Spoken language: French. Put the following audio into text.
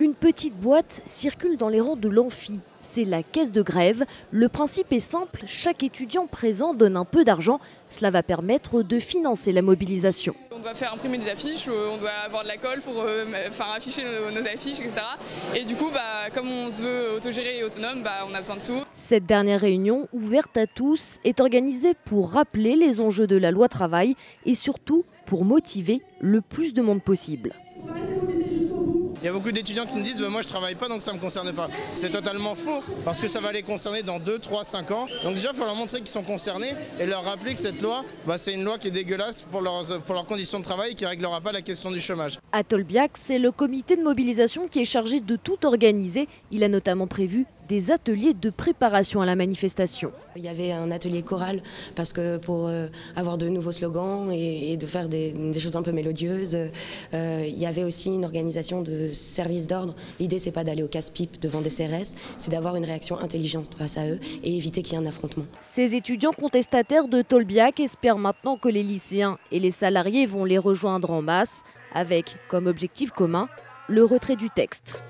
Une petite boîte circule dans les rangs de l'amphi. C'est la caisse de grève. Le principe est simple, chaque étudiant présent donne un peu d'argent. Cela va permettre de financer la mobilisation. On doit faire imprimer des affiches, on doit avoir de la colle pour afficher nos affiches, etc. Et du coup, comme on se veut autogéré et autonome, on a besoin de sous. Cette dernière réunion, ouverte à tous, est organisée pour rappeler les enjeux de la loi travail et surtout pour motiver le plus de monde possible. Il y a beaucoup d'étudiants qui me disent moi je travaille pas donc ça me concerne pas. C'est totalement faux parce que ça va les concerner dans 2, 3, 5 ans. Donc déjà il faut leur montrer qu'ils sont concernés et leur rappeler que cette loi, c'est une loi qui est dégueulasse pour leurs conditions de travail et qui ne réglera pas la question du chômage. À Tolbiac, c'est le comité de mobilisation qui est chargé de tout organiser. Il a notamment prévu des ateliers de préparation à la manifestation. Il y avait un atelier choral parce que pour avoir de nouveaux slogans et de faire des choses un peu mélodieuses, il y avait aussi une organisation de service d'ordre. L'idée c'est pas d'aller au casse-pipe devant des CRS, c'est d'avoir une réaction intelligente face à eux et éviter qu'il y ait un affrontement. Ces étudiants contestataires de Tolbiac espèrent maintenant que les lycéens et les salariés vont les rejoindre en masse avec comme objectif commun le retrait du texte.